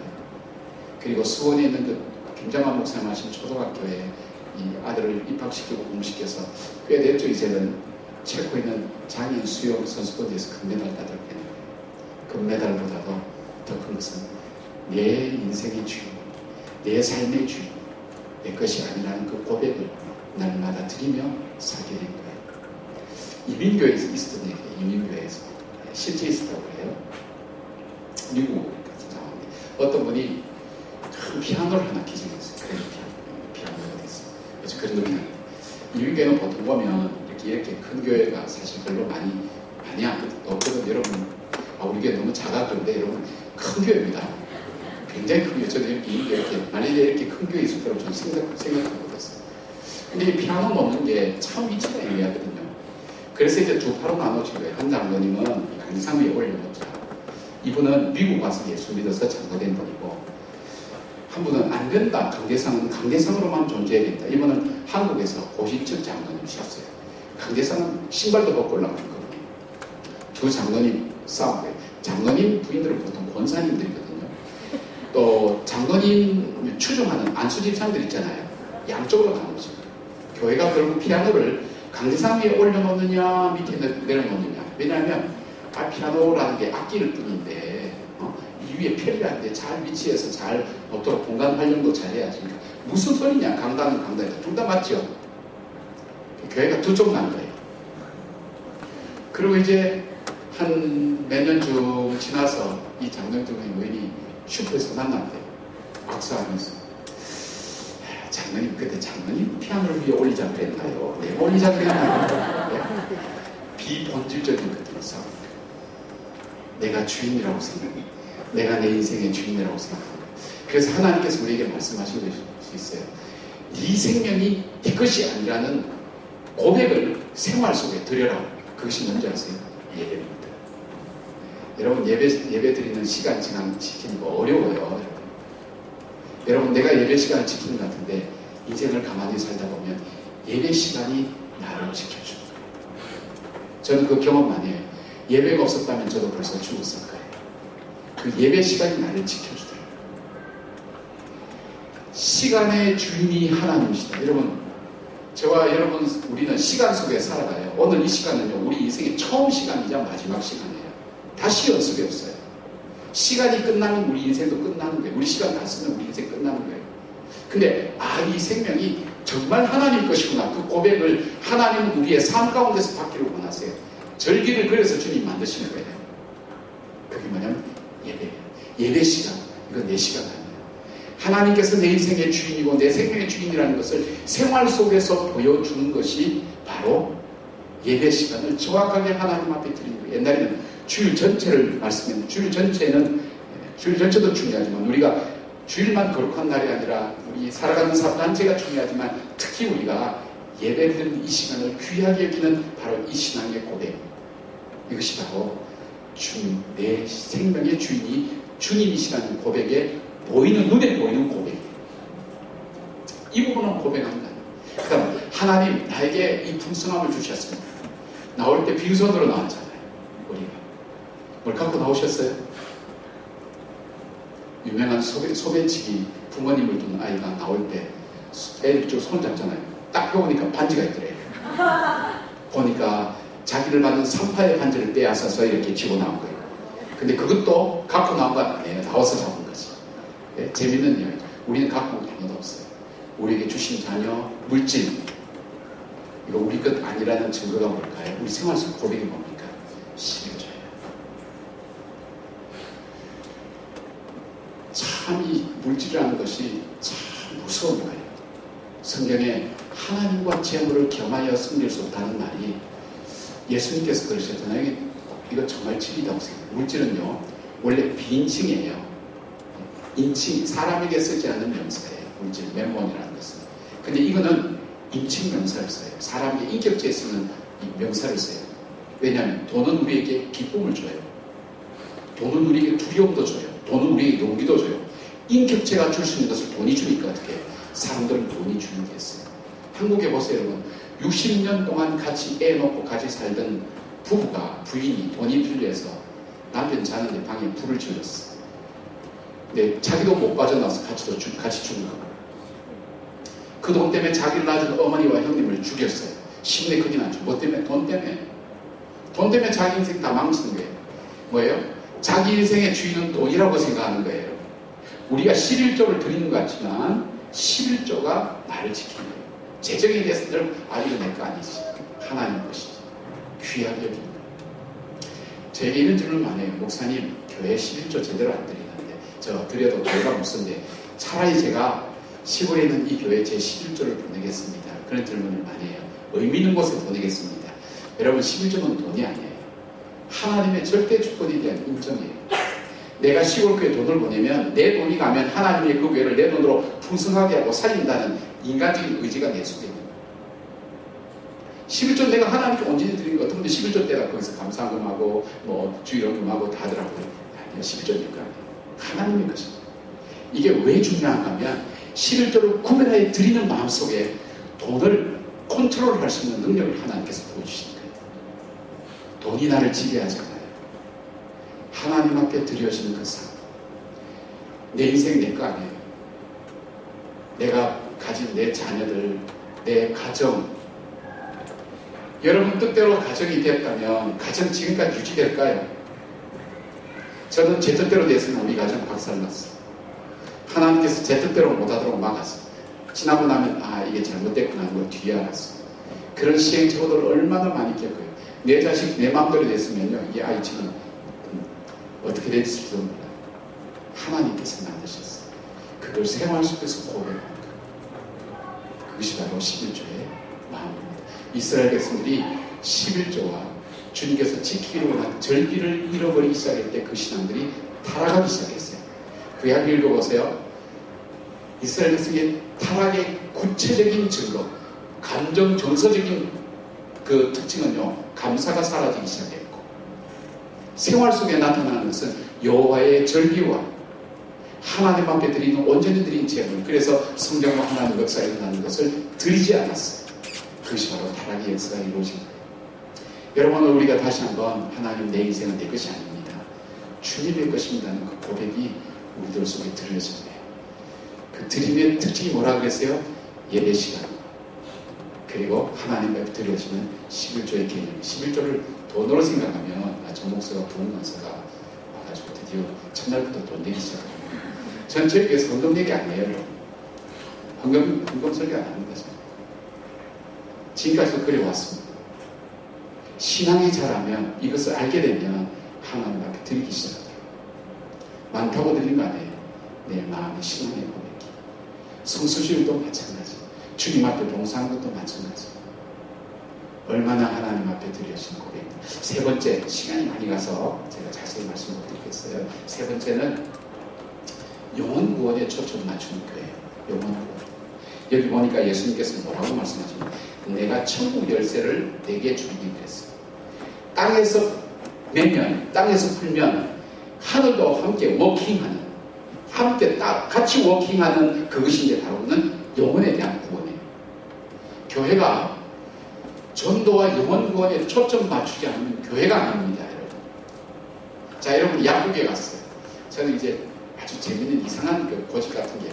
그리고 수원에 있는 그 김정환 목사님 하신 초등학교에 이 아들을 입학시키고 공부시켜서 꽤 됐죠. 이제는 체코에 있는 장애인 수영 선수권대회에서 금메달 따들었겠네요. 금메달보다도 더 큰 것은 내 인생의 주인, 내 삶의 주인, 내 것이 아니라는 그 고백을 날마다 드리며 살게 된 거예요. 이민교회에서 있었던 얘기예요. 이민교회에서 실제 있었다고 해요. 미국 어떤 분이 큰 피아노를 하나 기증했어요. 그래서 피아노가 됐어요. 그래서 그런 놈이 이민교회는 보통 보면 이렇게 큰 교회가 사실 많이 없거든. 여러분, 우리 교회 너무 작았던데 여러분 큰 교회입니다. 굉장히 큰 교회. 저도 이렇게 만약에 이렇게 큰 교회 있을 거라고 저는 생각하고 있었어요. 근데 이 피아노 놓는 게 참 위치가 애매하거든요. 그래서 이제 두 파로 나눠진 거예요. 한 장로님은 강지상 위에 올려놓자. 이분은 미국 와서 예수 믿어서 장로된 분이고, 한 분은 안 된다. 강대상으로만 존재해야 된다. 이분은 한국에서 고시적 장로님이셨어요. 강대상은 신발도 벗고 올라가는 거거든요. 두 장로님 싸운 거예요. 장로님 부인들은 보통 권사님들이거든요. 또 장로님 추종하는 안수 집사님들 있잖아요. 양쪽으로 나누죠. 교회가 결국 피아노를 강대상 위에 올려놓느냐 밑에 내려놓느냐. 왜냐하면 피아노라는 게 악기일 뿐인데 이 위에 펠이라는데 잘 위치해서 잘 놓도록 공간 활용도 잘 해야지. 무슨 소리냐. 강단은 강단이다. 둘 다 맞죠. 교회가 두 쪽 난 거예요. 그리고 이제 한 몇 년 좀 지나서 이 장로님들의 모임이 슈퍼에서 만났대요. 악수하면서. 장로님, 그때 장로님 피아노를 위에 올리자 그랬나요? 내가 올리자 그랬나요? 네? 비본질적인 것들을 싸웁니다. 내가 주인이라고 생각해. 내가 내 인생의 주인이라고 생각합니다. 그래서 하나님께서 우리에게 말씀하신 수 있어요. 네 생명이 네 것이 아니라는 고백을 생활 속에 드려라. 그것이 뭔지 아세요? 예배입니다. 여러분 예배 드리는 시간 지키는 거 어려워요. 여러분 내가 예배 시간을 지키는 것 같은데 인생을 가만히 살다 보면 예배 시간이 나를 지켜줍니다. 저는 그 경험 많이 해요. 예배가 없었다면 저도 벌써 죽었을 거예요. 그 예배 시간이 나를 지켜주더라고요. 시간의 주인이 하나님이시다. 여러분, 저와 여러분 우리는 시간 속에 살아가요. 오늘 이 시간은요, 우리 인생의 처음 시간이자 마지막 시간이에요. 다시 연습이 없어요. 시간이 끝나면 우리 인생도 끝나는 거예요. 우리 시간 다 쓰면 우리 인생 끝나는 거예요. 근데 이 생명이 정말 하나님 것이구나. 그 고백을 하나님은 우리의 삶 가운데서 받기를 원하세요. 절기를 그래서 주님 만드시는 거예요. 그게 뭐냐면 예배예요. 예배 시간. 이건 내 시간 아니에요. 하나님께서 내 인생의 주인이고 내 생명의 주인이라는 것을 생활 속에서 보여주는 것이 바로 예배 시간을 정확하게 하나님 앞에 드리는 거예요. 옛날에는 주일 전체를 말씀했는데 주일 전체도 중요하지만 우리가 주일만 거룩한 날이 아니라 우리 살아가는 삶 단체가 중요하지만 특히 우리가 예배드리는 이 시간을 귀하게 여기는 바로 이 신앙의 고백. 이것이 바로 주님, 내 생명의 주인이 주님이시라는 고백에 눈에 보이는 고백이에요. 이 부분은 고백합니다. 그 다음 하나님 나에게 이 풍성함을 주셨습니다. 나올 때 빈손으로 나왔잖아요. 우리가 뭘 갖고 나오셨어요? 유명한 소매치기 부모님을 둔 아이가 나올 때 애를 쭉 손잡잖아요. 딱 펴보니까 반지가 있더래요. 보니까 자기를 받은 산파의 반지를 빼앗아서 이렇게 쥐고 나온 거예요. 근데 그것도 갖고 나온 건 아니에요. 나와서 잡은 거지. 네, 재밌는 이야기. 우리는 갖고 온 게 하나도 없어요. 우리에게 주신 자녀, 물질. 이거 우리 것 아니라는 증거가 뭘까요? 우리 생활 속 고백이 뭡니까? 11조예요. 참 이 물질이라는 것이 참 무서운 거예요. 성경에 하나님과 재물을 겸하여 섬길 수 없다는 말이 예수님께서 그러셨잖아요. 이거 정말 진리라고 생각해요. 물질은요, 원래 비인칭이에요. 인칭, 사람에게 쓰지 않는 명사예요. 물질, 멤몬이라는 것은. 근데 이거는 인칭 명사를 써요. 사람에게 인격체에 쓰는 이 명사를 써요. 왜냐하면 돈은 우리에게 기쁨을 줘요. 돈은 우리에게 두려움도 줘요. 돈은 우리에게 용기도 줘요. 인격체가 줄 수 있는 것을 돈이 주니까 어떻게 해요? 사람들은 돈이 주는 게 있어요. 한국에 보세요, 여러분. 60년 동안 같이 애 놓고 같이 살던 부부가, 부인이 돈이 필요해서 남편 자는데 방에 불을 질렀어. 근데 자기도 못 빠져나와서 같이 죽은 거예요. 그 돈 때문에 자기를 낳아준 어머니와 형님을 죽였어요. 심내 크게 났죠. 뭐 때문에? 돈 때문에. 돈 때문에 자기 인생 다 망치는 거예요. 뭐예요? 자기 인생의 주인은 돈이라고 생각하는 거예요. 우리가 11조를 드리는 것 같지만 11조가 나를 지키는 거예요. 재정에 대해서 늘 이거 내 거 아니지. 하나님 것이지. 귀하게 여기는 거예요. 저에게 이런 질문 많이 해요. 목사님, 교회 11조 제대로 안 드리는데 저 드려도 교회가 없는데 차라리 제가 시골에 있는 이 교회에 제 11조를 보내겠습니다. 그런 질문을 많이 해요. 의미 있는 곳에 보내겠습니다. 여러분, 11조는 돈이 아니에요. 하나님의 절대 주권에 대한 인정이에요. 내가 시골교회 돈을 보내면 내 돈이 가면 하나님의 그 교회를 내 돈으로 풍성하게 하고 살린다는 인간적인 의지가 내 속에 있는 거예요. 11조 내가 하나님께 온전히 드리는 거, 어떤 분들 11조 때가 거기서 감사금하고 뭐 주일원금하고 다 하더라고요. 아니요, 11조 될 거 아니에요. 하나님의 것입니다. 이게 왜 중요한가 하면 11조를 구별하여 드리는 마음속에 돈을 컨트롤할 수 있는 능력을 하나님께서 보여주시는 거예요. 돈이 나를 지배하지 않아요. 하나님 앞에 드려지는 그 삶. 내 인생 내 거 아니에요. 내가 가진 내 자녀들, 내 가정. 여러분 뜻대로 가정이 됐다면 가정 지금까지 유지될까요? 저는 제 뜻대로 됐으면 우리 가정 박살났어요. 하나님께서 제 뜻대로 못하도록 막았어요. 지나고 나면 이게 잘못됐구나 하는 걸 뒤에 알았어요. 그런 시행착오들을 얼마나 많이 겪어요. 내 자식 내 마음대로 됐으면요, 이 아이 지금 어떻게 됐을지도 몰라요. 하나님께서 만드셨어요. 그걸 생활 속에서 고백하는 거예요. 그것이 바로 11조의 마음입니다. 이스라엘 백성들이 11조와 주님께서 지키기로 원한 절기를 잃어버리기 시작할 때 그 신앙들이 타락하기 시작했어요. 구약 읽어보세요. 이스라엘 백성의 타락의 구체적인 증거, 감정 정서적인 그 특징은요, 감사가 사라지기 시작했고, 생활 속에 나타나는 것은 여호와의 절기와 하나님 앞에 드리는 온전히 드린 제물, 그래서 성경과 하나님 역사가 일어나는 것을 드리지 않았어요. 그것이 바로 타락의 역사가 이루어진 거예요. 여러분, 오늘 우리가 다시 한번 하나님, 내 인생은 내 것이 아닙니다, 주님의 것입니다는 그 고백이 우리들 속에 들려져야 돼요. 그 드림의 특징이 뭐라 그랬어요? 예배 시간, 그리고 하나님 앞에 드려지는 11조의 개념. 11조를 돈으로 생각하면 저 목사가 부흥 강사가 와가지고 드디어 첫날부터 돈 내기 시작합니다. 전 저희 교회에서 헌금 내기 안 해요. 헌금 설교 안 합니다. 지금까지도 그래 왔습니다. 신앙이 자라면, 이것을 알게 되면 하나님 앞에 드리기 시작해요. 많다고 드리는 거 아니에요. 내 마음의 신앙의 고백이. 성수주일도 마찬가지, 주님 앞에 봉사하는 것도 마찬가지. 얼마나 하나님 앞에 드려진 고백입니다. 세 번째, 시간이 많이 가서 제가 자세히 말씀 못 드리겠어요. 세 번째는 영혼 구원에 초점 맞추는 거예요. 영혼 구원. 여기 보니까 예수님께서 뭐라고 말씀하십니까? 내가 천국 열쇠를 내게 주기 그랬어요. 땅에서 매면, 땅에서 풀면 하늘도 함께 워킹하는, 함께 같이 워킹하는 그것이 이제 바로는 영혼에 대한 구원이에요. 교회가 전도와 영혼 구원에 초점 맞추지 않으면 교회가 아닙니다, 여러분. 자, 여러분, 약국에 갔어요. 저는 이제 아주 재밌는 이상한 그 고집 같은 게,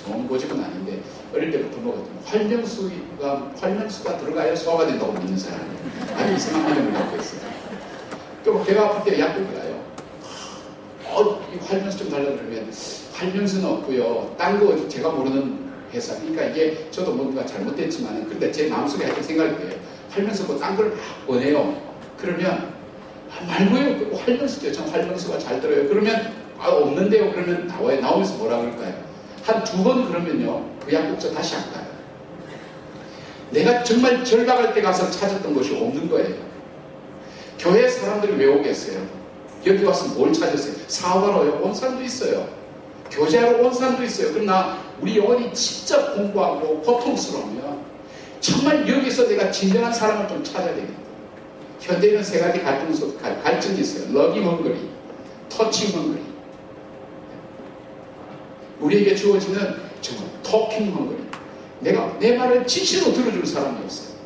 좋은 고집은 아닌데, 어릴 때부터 먹었던 활명수가 들어가야 소화가 된다고 믿는 사람이에요. 아주 이상한 믿음을 갖고 있어요. 또 배가 아플 때 약국에 가요. 이 활명수 좀 달라 그러면 활명수는 없고요, 딴 거 제가 모르는 회사. 그러니까 이게 저도 뭔가 잘못됐지만, 근데 제 마음속에 하여튼 생각이 돼요. 활명수 뭐 딴 걸 막 보내요. 그러면 말고요, 활명수죠. 전 활명수가 잘 들어요. 그러면 없는데요. 그러면 나와요. 나오면서 뭐라 그럴까요? 한 두 번 그러면요, 그 약국저 다시 안 가요. 내가 정말 절박할 때 가서 찾았던 것이 없는 거예요. 교회 사람들이 왜 오겠어요? 여기 와서 뭘 찾았어요? 사업하러 온 사람도 있어요. 교제하러 온 사람도 있어요. 그러나 우리 영혼이 진짜 공부하고 고통스러우면 정말 여기서 내가 진정한 사람을 좀 찾아야 되겠다. 현대인은 세 가지 갈증이 있어요. 러빙 헝그리, 터칭 헝그리. 우리에게 주어지는 정말 토킹 헝그리. 내가 내 말을 진실로 들어줄 사람이 없어요.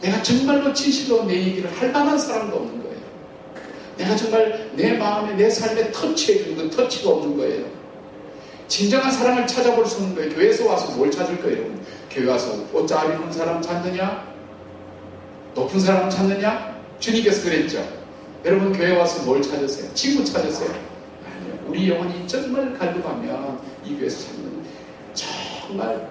내가 정말로 진실로 내 얘기를 할 만한 사람도 없는 거예요. 내가 정말 내 마음에, 내 삶에 터치해주는 그 터치가 없는 거예요. 진정한 사랑을 찾아볼 수 없는 거예요. 교회에서 와서 뭘 찾을 거예요, 여러분? 교회 와서 옷 잘 입은 사람 찾느냐? 높은 사람 찾느냐? 주님께서 그랬죠. 여러분, 교회 와서 뭘 찾으세요? 친구 찾으세요? 아니요. 우리 영혼이 정말 갈급하면 이 교회에서 찾는, 정말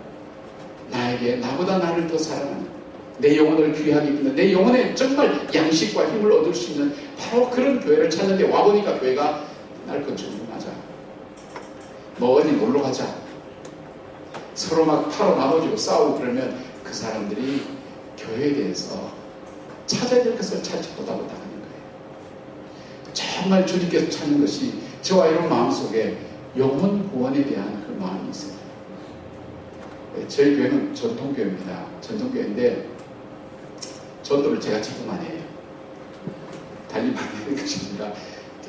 나에게, 나보다 나를 더 사랑하는, 내 영혼을 귀하게 믿는, 내 영혼에 정말 양식과 힘을 얻을 수 있는 바로 그런 교회를 찾는데, 와보니까 교회가 날 건축하자, 뭐 어디 놀러 가자, 서로 막 파로 나눠지고 싸우고 그러면 그 사람들이 교회에 대해서 찾아야 될 것을 찾지 못하고 나가는 거예요. 정말 주님께서 찾는 것이 저와 이런 마음속에 영혼 구원에 대한 그 마음이 있어요. 저희 교회는 전통교회입니다. 전통교회인데 전도를 제가 직접 안 해요. 달리 만드는 것입니다.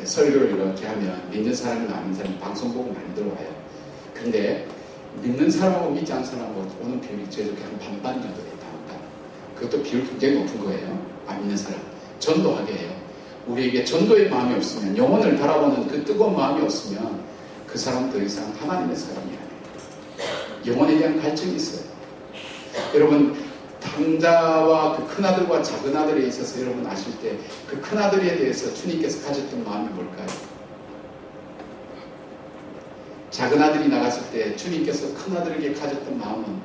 설교를 이렇게 하면 믿는 사람이나 안 믿는 사람이 방송국을 많이 들어와요. 근데 믿는 사람하고 믿지 않는 사람하고 오는 비율이 저렇게 한 반반 정도 나온다. 그것도 비율 굉장히 높은 거예요. 안 믿는 사람. 전도하게 해요. 우리에게 전도의 마음이 없으면, 영혼을 바라보는 그 뜨거운 마음이 없으면 그 사람 더 이상 하나님의 사람이 아니에요. 영혼에 대한 갈증이 있어요. 여러분, 당자와 그 큰아들과 작은아들에 있어서 여러분 아실 때 그 큰아들에 대해서 주님께서 가졌던 마음이 뭘까요? 작은아들이 나갔을 때 주님께서 큰아들에게 가졌던 마음은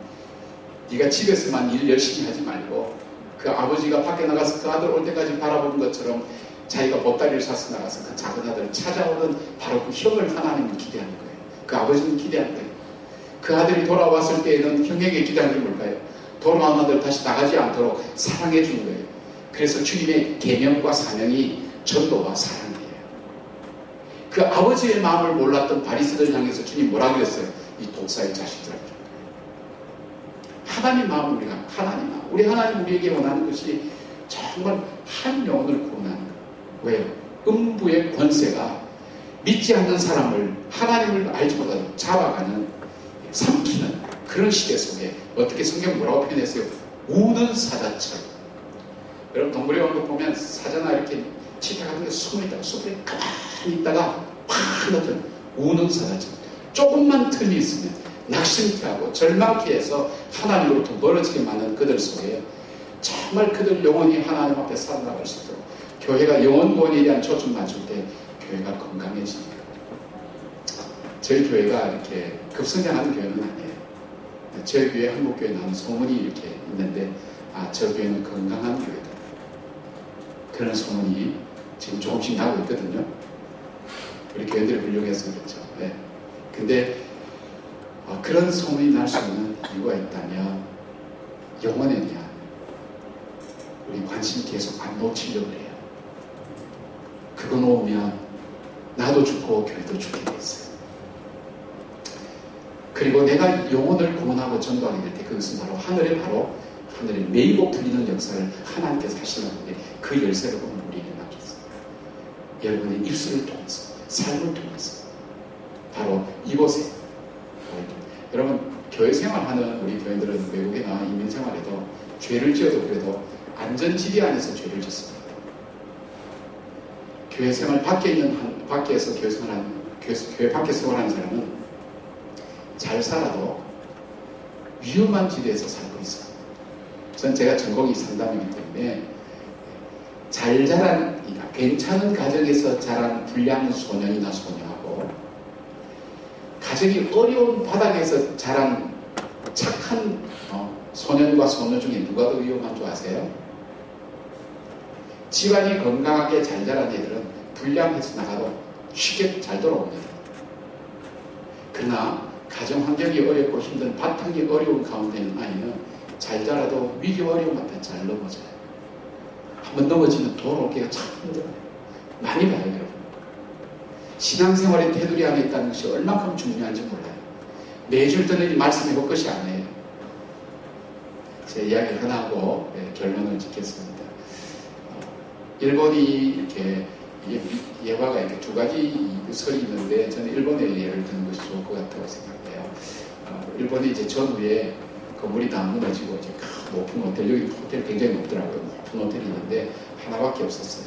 네가 집에서만 일 열심히 하지 말고 그 아버지가 밖에 나가서 그 아들 올 때까지 바라보는 것처럼 자기가 보따리를 사서 나가서 그 작은아들을 찾아오는 바로 그 형을 하나님은 기대하는 거예요. 그 아버지는 기대하는 거예요. 그 아들이 돌아왔을 때에는 형에게 기대하는 게 뭘까요? 돌아온 아들 다시 나가지 않도록 사랑해 주는 거예요. 그래서 주님의 계명과 사명이 전도와 사랑이에요. 그 아버지의 마음을 몰랐던 바리새인을 향해서 주님 뭐라 그랬어요? 이 독사의 자식들아. 하나님 마음을 우리가 하나님 마음. 우리 하나님 우리에게 원하는 것이 정말 한 영혼을 구원하는 거예요. 왜요? 음부의 권세가 믿지 않는 사람을 하나님을 알지 못하고 잡아가는 삼키는 그런 시대 속에 어떻게 성경 뭐라고 표현했어요? 우는 사자처럼. 여러분 동물의 왕국 보면 사자나 이렇게 치타 같은 게 숨어있다가 숲에 가만히 있다가 팍 나타나는 우는 사자처럼 조금만 틈이 있으면 낙심케 하고 절망케 해서 하나님으로부터 멀어지게 만든 그들 속에 정말 그들 영혼이 하나님 앞에 살아나갈 수 있도록 교회가 영혼 구원에 대한 초점 맞출 때 교회가 건강해집니다. 저희 교회가 이렇게 급성장하는 교회는 아니에요. 저희 교회 한국교회 나오는 소문이 이렇게 있는데 저 교회는 건강한 교회다. 그런 소문이 지금 조금씩 나고 있거든요. 우리 교회들이 훌륭해서 그렇죠. 네. 근데 그런 소문이 날 수 있는 이유가 있다면 영혼에 대한 우리 관심 계속 안 놓치려고 해요. 그거 놓으면 나도 죽고 교회도 죽게 돼 있어요. 그리고 내가 영혼을 구원하고 전도하게 될 때 그것은 바로 하늘에 메이고 풀리는 역사를 하나님께서 하시는데 그 열쇠를 보면 우리에게 맡겼습니다. 여러분의 입술을 통해서 삶을 통해서 바로 이곳에 여러분 교회 생활하는 우리 교회들은 외국에 나와 이민 생활해도 죄를 지어도 그래도 안전지대 안에서 죄를 짓습니다. 교회 생활 밖에서 교회 생활하는 교회 밖에 생활하는 사람은 잘 살아도 위험한 지대에서 살고 있어요. 전 제가 전공이 상담이기 때문에 잘 자란, 괜찮은 가정에서 자란 불량 소년이나 소녀하고 가정이 어려운 바닥에서 자란 착한 소년과 소녀 중에 누가 더 위험한 줄 아세요? 집안이 건강하게 잘 자란 애들은 불량해서 나가도 쉽게 잘 돌아옵니다. 그러나 가정 환경이 어렵고 힘든 바탕이 어려운 가운데 있는 아이는 잘 자라도 위기 어려움 앞에 잘 넘어져요. 한번 넘어지면 돌아오기가 참 힘들어요. 많이 봐요, 여러분. 신앙생활의 테두리 안에 있다는 것이 얼마큼 중요한지 몰라요. 매주 듣는 이 말씀해 볼 것이 아니에요. 제 이야기를 하나 하고 결론을 짓겠습니다. 일본이 이렇게 예화가 이렇게 두 가지 설이 있는데 저는 일본의 예를 드는 것이 좋을 것 같다고 생각해요. 일본이 이제 전후에 건물이 다 무너지고 이제 높은 호텔, 여기 호텔 굉장히 높더라고요. 높은 호텔이 있는데 하나밖에 없었어요.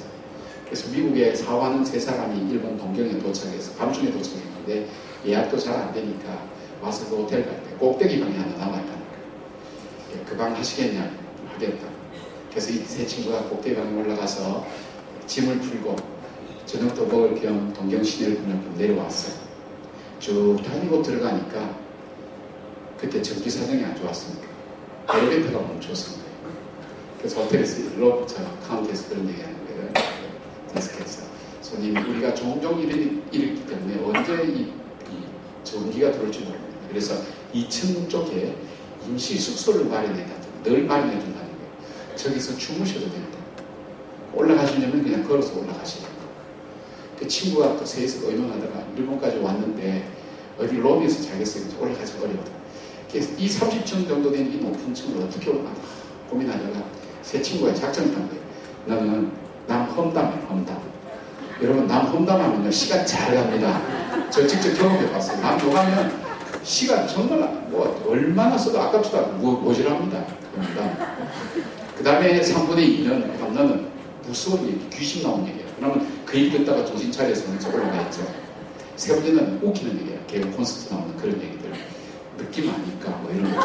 그래서 미국에 사업하는 세 사람이 일본 동경에 도착해서 밤중에 도착했는데 예약도 잘 안 되니까 와서 그 호텔 갈 때 꼭대기 방이 하나 남아있다는 거예요. 그 방 하시겠냐? 하겠다. 그래서 이 세 친구가 꼭대기 방에 올라가서 짐을 풀고 저녁도 먹을 겸 동경 시내를 보낼 겸 내려왔어요. 쭉 다니고 들어가니까 그때 전기 사정이 안 좋았으니까 엘리베이터가 멈췄습니다. 그래서 호텔에서 일로 저 카운터에서 그런 얘기하는 거예요. 데스크에서 손님 우리가 종종 이랬기 때문에 언제 이 전기가 들어올지 모릅니다. 그래서 2층 쪽에 임시 숙소를 마련해준다는 거예요. 저기서 주무셔도 된다. 올라가시려면 그냥 걸어서 올라가시라고. 그 친구가 또 세에서 의논하다가 일본까지 왔는데 어디 로비에서 자겠어요. 올라가지 어려워요. 그래서 이 30층 정도 되는 이 높은 층을 어떻게 올라가나 고민하다가 세 친구가 작전을 한 거예요. 너는 남험담이에요. 험담. 여러분 남험담하면요 시간 잘 갑니다. 저 직접 경험해봤어요. 남도가면 시간 정말 뭐 얼마나 써도 아깝지도 않고 모질합니다. 그 다음에 3분의 2는 그럼 너는 무서운 얘기, 귀신 나온 얘기야. 그러면 그 얘기 듣다가 정신 차려서 먼저 올라가 있죠. 세 번째는 웃기는 얘기야. 개그 콘서트 나오는 그런 얘기들. 느낌 아니까 뭐 이런 거.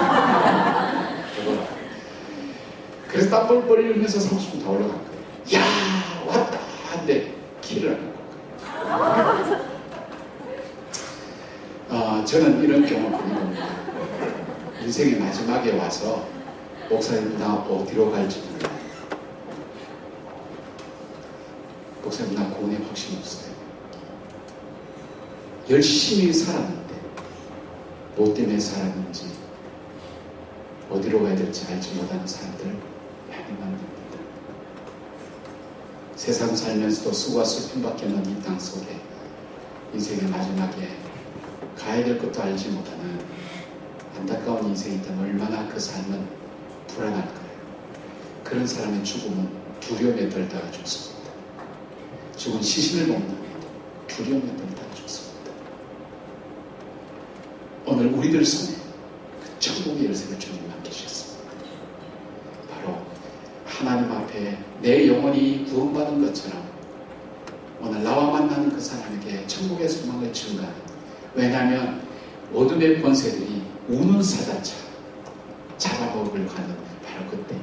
해보라. 그래서 땀벌 벌리면서 30분 더 올라간 거예요. 야 왔다 한데 길을 안 가고. 저는 이런 경험을 보는 겁니다. 인생의 마지막에 와서 목사님 나 어디로 갈지 몰라요. 목사님 나 구원의 확신 없어요. 열심히 살았는데 뭐 때문에 살았는지 어디로 가야 될지 알지 못하는 사람들 많이 만납니다. 세상 살면서도 수고와 슬픔밖에 없는 이 땅 속에 인생의 마지막에 가야 될 것도 알지 못하는 안타까운 인생이 있다면 얼마나 그 삶은 불안할까요? 그런 사람의 죽음은 두려움에 떨다가 죽습니다. 죽은 시신을 먹는 두려움에 떨다가 죽습니다. 오늘 우리들 손에 그 천국의 열쇠를 주님 맡기셨습니다. 바로 하나님 앞에 내 영혼이 구원받은 것처럼 오늘 나와 만나는 그 사람에게 천국의 소망을 증가하는. 왜냐하면 어둠의 권세들이 우는 사자차 잡아먹으려 하는 바로 그때에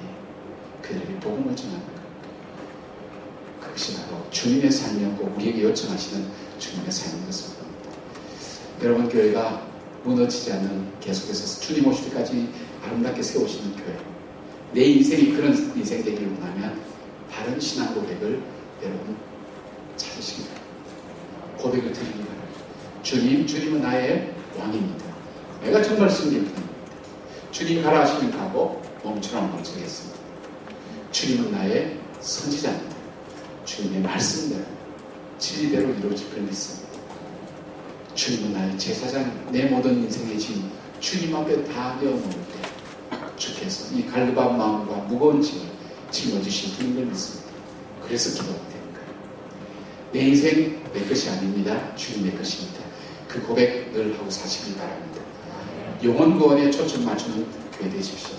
그들에게 복음을 전하는 것. 그것이 바로 주님의 삶이었고 우리에게 요청하시는 주님의 삶인 것을 봅니다. 여러분 교회가 무너지지 않는 계속해서 주님 오실 때까지 아름답게 세우시는 교회. 내 인생이 그런 인생 되기를 원하면 바른 신앙 고백을 여러분 찾으시기 바랍니다. 고백을 드리기 바랍니다. 주님은 나의 왕입니다. 내가 정말 승리를 합니다. 주님 가라 하시면 가고 멈추라면 멈추겠습니다. 주님은 나의 선지자입니다. 주님의 말씀대로 진리대로 이루어질 걸 믿습니다. 주님은 나의 제사장, 내 모든 인생의 짐 주님 앞에 다 내어놓을 때 주께서 이 갈급한 마음과 무거운 짐을 짊어지신 분인 걸 믿습니다. 그래서 기도가 되는 거예요. 내 인생 내 것이 아닙니다. 주님의 것입니다. 그 고백 늘 하고 사시길 바랍니다. 영혼 구원에 초점 맞추는 교회 되십시오.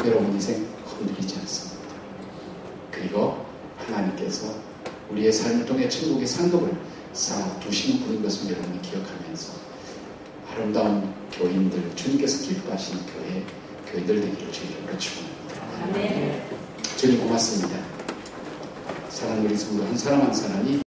여러분 인생 흔들리지 않습니다. 그리고 하나님께서 우리의 삶을 통해 천국의 상급을 쌓아두시는 분인 것을 여러분이 기억하면서 아름다운 교인들, 주님께서 기뻐하시는 교회들 되기를 주님으로 축원합니다. 주님 고맙습니다. 사랑하는 우리 성도 한 사람 한 사람이